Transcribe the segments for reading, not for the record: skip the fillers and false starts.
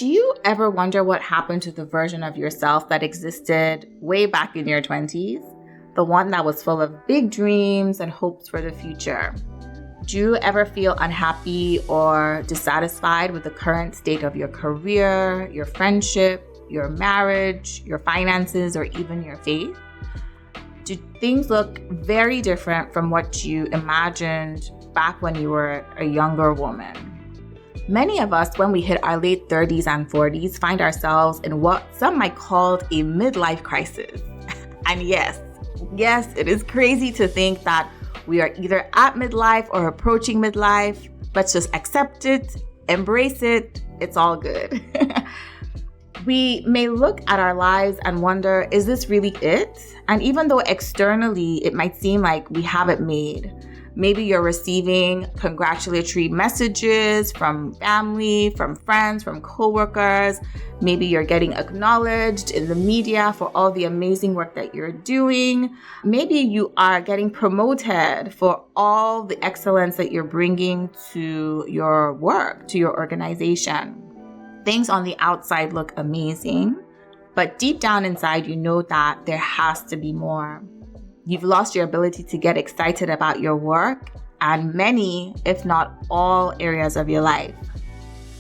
Do you ever wonder what happened to the version of yourself that existed way back in your 20s? The one that was full of big dreams and hopes for the future. Do you ever feel unhappy or dissatisfied with the current state of your career, your friendship, your marriage, your finances, or even your faith? Do things look very different from what you imagined back when you were a younger woman? Many of us, when we hit our late 30s and 40s, find ourselves in what some might call a midlife crisis. And yes, it is crazy to think that we are either at midlife or approaching midlife. Let's just accept it, embrace it, it's all good. We may look at our lives and wonder, is this really it? And even though externally it might seem like we have it made, maybe you're receiving congratulatory messages from family, from friends, from coworkers. Maybe you're getting acknowledged in the media for all the amazing work that you're doing. Maybe you are getting promoted for all the excellence that you're bringing to your work, to your organization. Things on the outside look amazing, but deep down inside, you know that there has to be more. You've lost your ability to get excited about your work and many, if not all, areas of your life.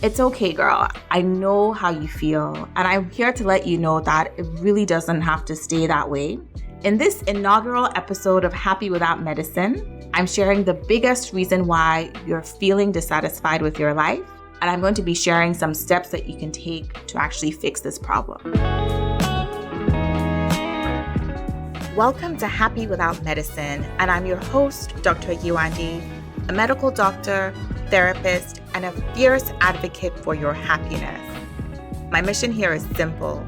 It's okay, girl. I know how you feel, and I'm here to let you know that it really doesn't have to stay that way. In this inaugural episode of Happy Without Medicine, I'm sharing the biggest reason why you're feeling dissatisfied with your life, and I'm going to be sharing some steps that you can take to actually fix this problem. Welcome to Happy Without Medicine, and I'm your host, Dr. Yewande, a medical doctor, therapist, and a fierce advocate for your happiness. My mission here is simple: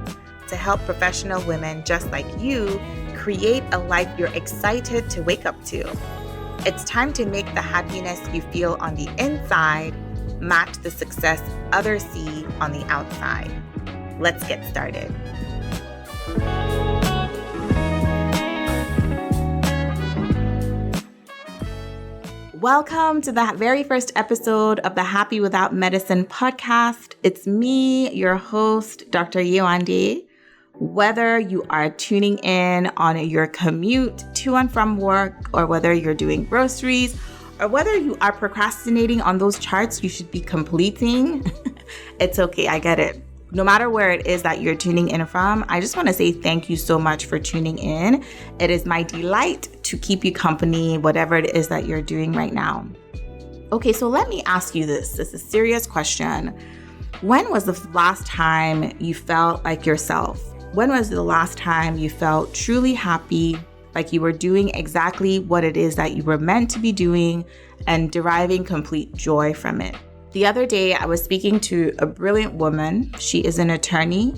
to help professional women just like you create a life you're excited to wake up to. It's time to make the happiness you feel on the inside match the success others see on the outside. Let's get started. Welcome to the very first episode of the Happy Without Medicine podcast. It's me, your host, Dr. Yewande. Whether you are tuning in on your commute to and from work, or whether you're doing groceries, or whether you are procrastinating on those charts you should be completing, it's okay, I get it. No matter where it is that you're tuning in from, I just want to say thank you so much for tuning in. It is my delight to keep you company, whatever it is that you're doing right now. Okay, so let me ask you this. This is a serious question. When was the last time you felt like yourself? When was the last time you felt truly happy, like you were doing exactly what it is that you were meant to be doing and deriving complete joy from it? The other day, I was speaking to a brilliant woman. She is an attorney.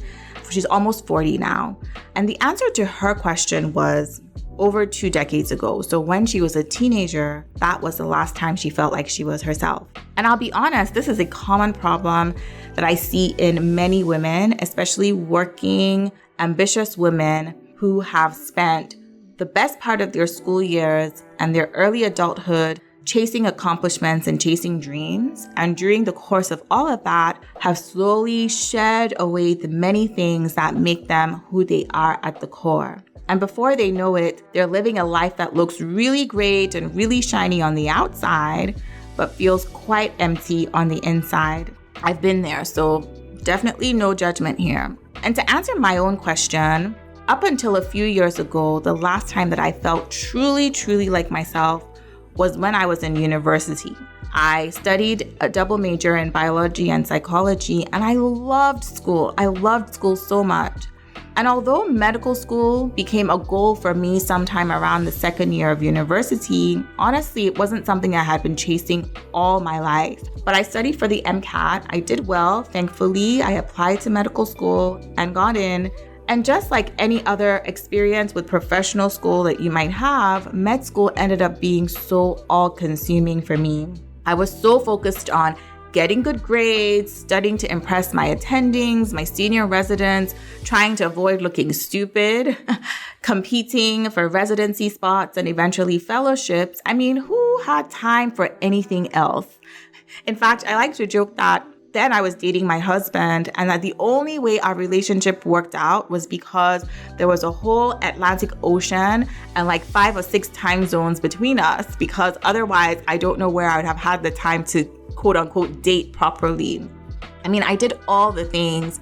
She's almost 40 now. And the answer to her question was over 2 decades ago. So when she was a teenager, that was the last time she felt like she was herself. And I'll be honest, this is a common problem that I see in many women, especially working, ambitious women who have spent the best part of their school years and their early adulthood chasing accomplishments and chasing dreams, and during the course of all of that, have slowly shed away the many things that make them who they are at the core. And before they know it, they're living a life that looks really great and really shiny on the outside, but feels quite empty on the inside. I've been there, so definitely no judgment here. And to answer my own question, up until a few years ago, the last time that I felt truly like myself was when I was in university. I studied a double major in biology and psychology, and I loved school. I loved school so much. And although medical school became a goal for me sometime around the second year of university, honestly, it wasn't something I had been chasing all my life. But I studied for the MCAT. I did well, thankfully. I applied to medical school and got in. And just like any other experience with professional school that you might have, med school ended up being so all-consuming for me. I was so focused on getting good grades, studying to impress my attendings, my senior residents, trying to avoid looking stupid, competing for residency spots and eventually fellowships. I mean, who had time for anything else? In fact, I like to joke that then I was dating my husband, and that the only way our relationship worked out was because there was a whole Atlantic Ocean and like 5 or 6 time zones between us, because otherwise I don't know where I would have had the time to quote unquote date properly. I mean, I did all the things.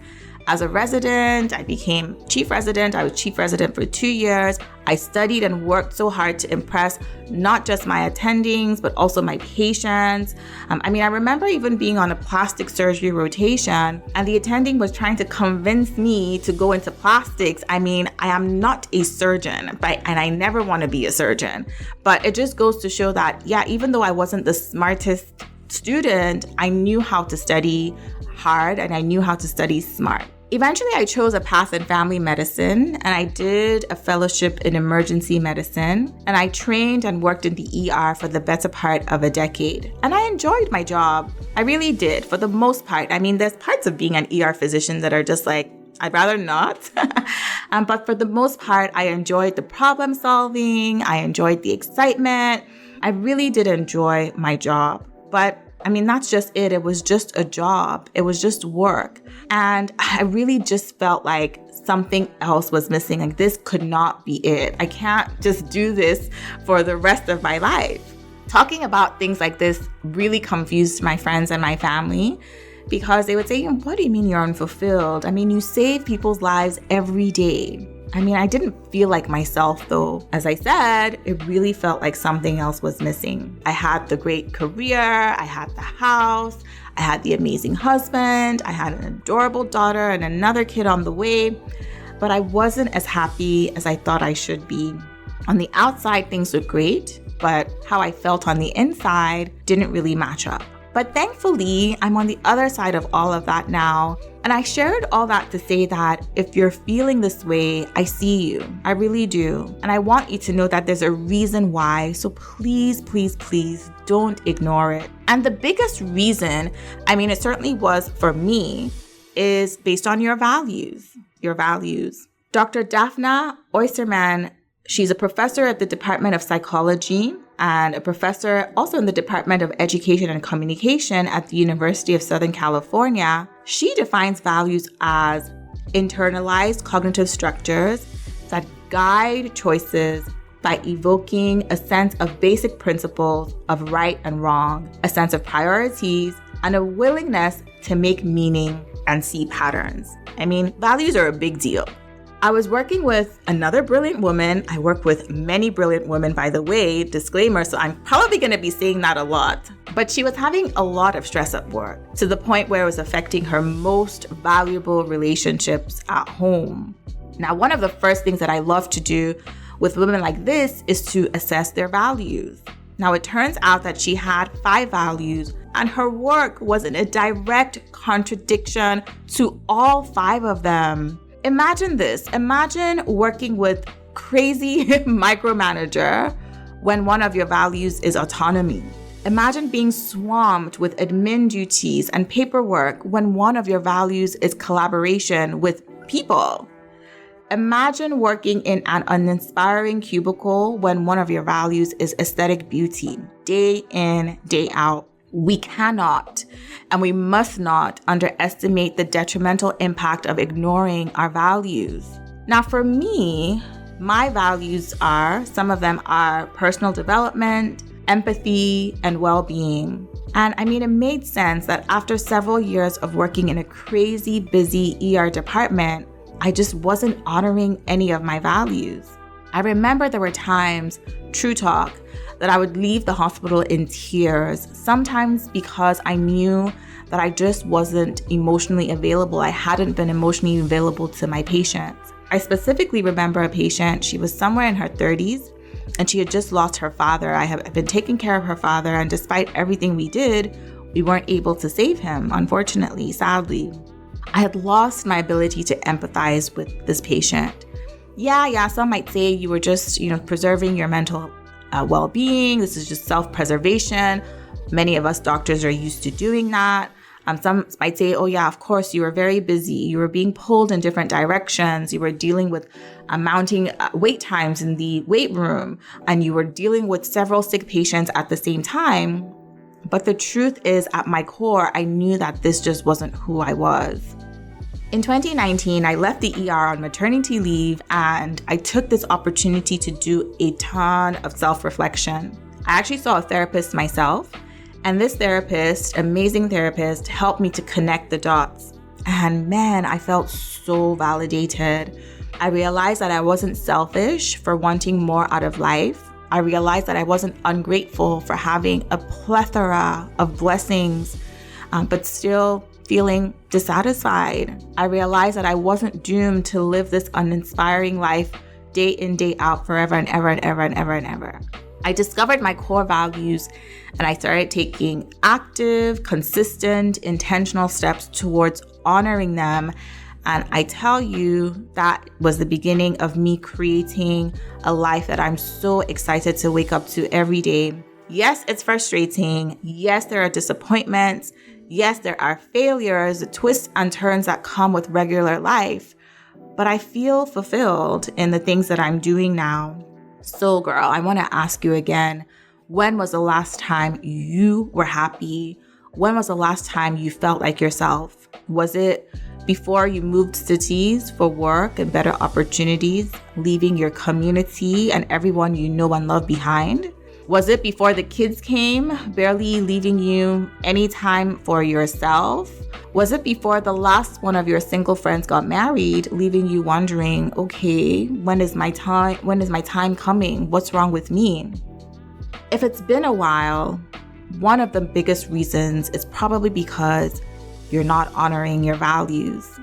As a resident, I became chief resident. I was chief resident for 2 years. I studied and worked so hard to impress not just my attendings, but also my patients. I remember even being on a plastic surgery rotation, and the attending was trying to convince me to go into plastics. I mean, I am not a surgeon, and I never want to be a surgeon. But it just goes to show that, even though I wasn't the smartest student, I knew how to study hard and I knew how to study smart. Eventually, I chose a path in family medicine, and I did a fellowship in emergency medicine, and I trained and worked in the ER for the better part of a decade. And I enjoyed my job. I really did, for the most part. I mean, there's parts of being an ER physician that are just like, I'd rather not. But for the most part, I enjoyed the problem solving. I enjoyed the excitement. I really did enjoy my job. But that's just it. It was just a job. It was just work. And I really just felt like something else was missing. Like, this could not be it. I can't just do this for the rest of my life. Talking about things like this really confused my friends and my family, because they would say, what do you mean you're unfulfilled? You save people's lives every day. I didn't feel like myself, though. As I said, it really felt like something else was missing. I had the great career, I had the house, I had the amazing husband, I had an adorable daughter and another kid on the way, but I wasn't as happy as I thought I should be. On the outside, things looked great, but how I felt on the inside didn't really match up. But thankfully, I'm on the other side of all of that now. And I shared all that to say that if you're feeling this way, I see you. I really do. And I want you to know that there's a reason why. So please, please, please don't ignore it. And the biggest reason, it certainly was for me, is based on your values. Your values. Dr. Daphna Oysterman, she's a professor at the Department of Psychology and a professor also in the Department of Education and Communication at the University of Southern California. She defines values as internalized cognitive structures that guide choices by evoking a sense of basic principles of right and wrong, a sense of priorities, and a willingness to make meaning and see patterns. Values are a big deal. I was working with another brilliant woman. I work with many brilliant women, by the way, disclaimer, so I'm probably going to be saying that a lot. But she was having a lot of stress at work, to the point where it was affecting her most valuable relationships at home. Now, one of the first things that I love to do with women like this is to assess their values. Now, it turns out that she had 5 values, and her work was in a direct contradiction to all 5 of them. Imagine this. Imagine working with crazy micromanager when one of your values is autonomy. Imagine being swamped with admin duties and paperwork when one of your values is collaboration with people. Imagine working in an uninspiring cubicle when one of your values is aesthetic beauty, day in, day out. We cannot and we must not underestimate the detrimental impact of ignoring our values. Now, for me, my values some of them are personal development, empathy, and well-being. And it made sense that after several years of working in a crazy busy ER department, I just wasn't honoring any of my values. I remember there were times, true talk, that I would leave the hospital in tears, sometimes because I knew that I just wasn't emotionally available. I hadn't been emotionally available to my patients. I specifically remember a patient, she was somewhere in her 30s, and she had just lost her father. I had been taking care of her father, and despite everything we did, we weren't able to save him, unfortunately, sadly. I had lost my ability to empathize with this patient. Yeah, some might say you were just, preserving your mental well-being. This is just self-preservation. Many of us doctors are used to doing that. Some might say, oh yeah, of course, you were very busy. You were being pulled in different directions. You were dealing with mounting wait times in the wait room, and you were dealing with several sick patients at the same time. But the truth is, at my core, I knew that this just wasn't who I was. In 2019, I left the ER on maternity leave, and I took this opportunity to do a ton of self-reflection. I actually saw a therapist myself, and this therapist, amazing therapist, helped me to connect the dots. And man, I felt so validated. I realized that I wasn't selfish for wanting more out of life. I realized that I wasn't ungrateful for having a plethora of blessings, but still feeling dissatisfied. I realized that I wasn't doomed to live this uninspiring life day in, day out, forever and ever and ever and ever and ever. I discovered my core values and I started taking active, consistent, intentional steps towards honoring them. And I tell you, that was the beginning of me creating a life that I'm so excited to wake up to every day. Yes, it's frustrating. Yes, there are disappointments. Yes, there are failures, twists and turns that come with regular life. But I feel fulfilled in the things that I'm doing now. So girl, I want to ask you again, when was the last time you were happy? When was the last time you felt like yourself? Was it before you moved cities for work and better opportunities, leaving your community and everyone you know and love behind? Was it before the kids came, barely leaving you any time for yourself? Was it before the last one of your single friends got married, leaving you wondering, okay, when is my time coming? What's wrong with me? If it's been a while, one of the biggest reasons is probably because you're not honoring your values.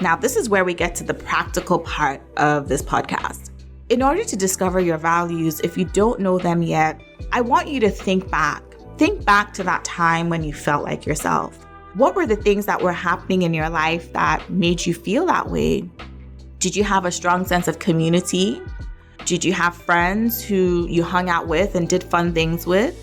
Now, this is where we get to the practical part of this podcast. In order to discover your values, if you don't know them yet, I want you to think back. Think back to that time when you felt like yourself. What were the things that were happening in your life that made you feel that way? Did you have a strong sense of community? Did you have friends who you hung out with and did fun things with?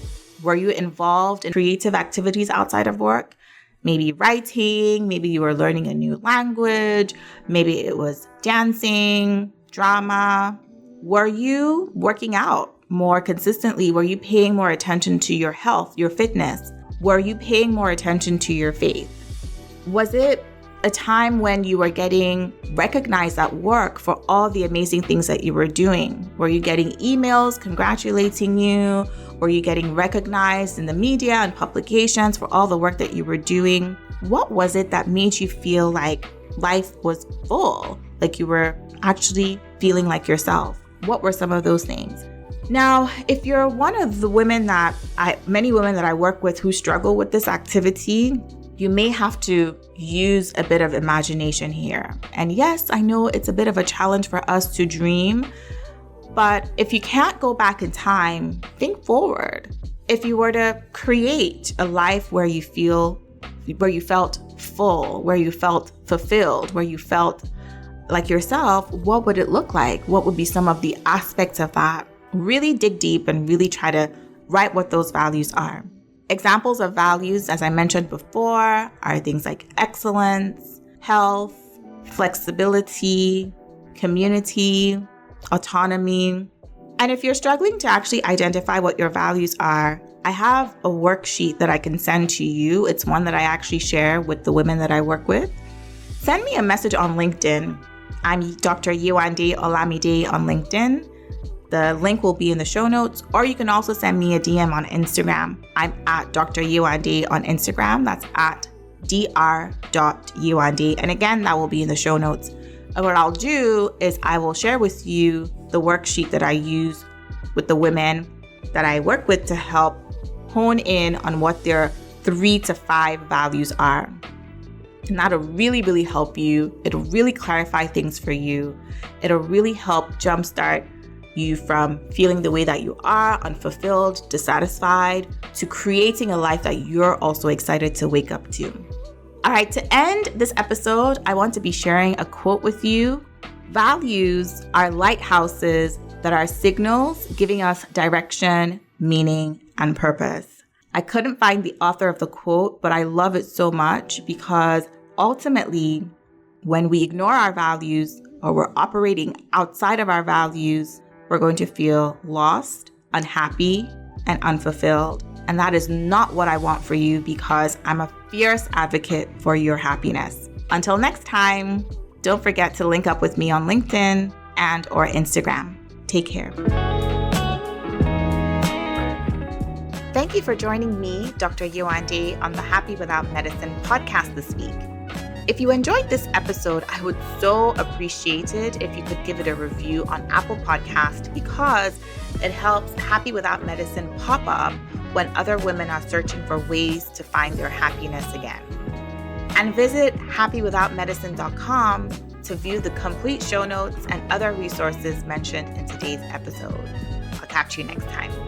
Were you involved in creative activities outside of work? Maybe writing, maybe you were learning a new language, maybe it was dancing, drama. Were you working out more consistently? Were you paying more attention to your health, your fitness? Were you paying more attention to your faith? Was it a time when you were getting recognized at work for all the amazing things that you were doing? Were you getting emails congratulating you? Were you getting recognized in the media and publications for all the work that you were doing? What was it that made you feel like life was full, like you were actually feeling like yourself? What were some of those things? Now, if you're one of the many women that I work with who struggle with this activity, you may have to use a bit of imagination here. And yes, I know it's a bit of a challenge for us to dream, but if you can't go back in time, think forward. If you were to create a life where you felt full, where you felt fulfilled, where you felt like yourself, what would it look like? What would be some of the aspects of that? Really dig deep and really try to write what those values are. Examples of values, as I mentioned before, are things like excellence, health, flexibility, community, autonomy. And if you're struggling to actually identify what your values are, I have a worksheet that I can send to you. It's one that I actually share with the women that I work with. Send me a message on LinkedIn. I'm Dr. Yewande Olamide on LinkedIn. The link will be in the show notes, or you can also send me a DM on Instagram. I'm at Dr. Yewande on Instagram. That's at dr.yewande. And again, that will be in the show notes. And what I'll do is I will share with you the worksheet that I use with the women that I work with to help hone in on what their 3 to 5 values are. And that'll really, really help you. It'll really clarify things for you. It'll really help jumpstart you from feeling the way that you are, unfulfilled, dissatisfied, to creating a life that you're also excited to wake up to. All right, to end this episode, I want to be sharing a quote with you. Values are lighthouses that are signals giving us direction, meaning, and purpose. I couldn't find the author of the quote, but I love it so much because ultimately, when we ignore our values or we're operating outside of our values, we're going to feel lost, unhappy, and unfulfilled. And that is not what I want for you because I'm a fierce advocate for your happiness. Until next time, don't forget to link up with me on LinkedIn and or Instagram. Take care. Thank you for joining me, Dr. Yewande, on the Happy Without Medicine podcast this week. If you enjoyed this episode, I would so appreciate it if you could give it a review on Apple Podcast because it helps Happy Without Medicine pop up when other women are searching for ways to find their happiness again. And visit happywithoutmedicine.com to view the complete show notes and other resources mentioned in today's episode. I'll catch you next time.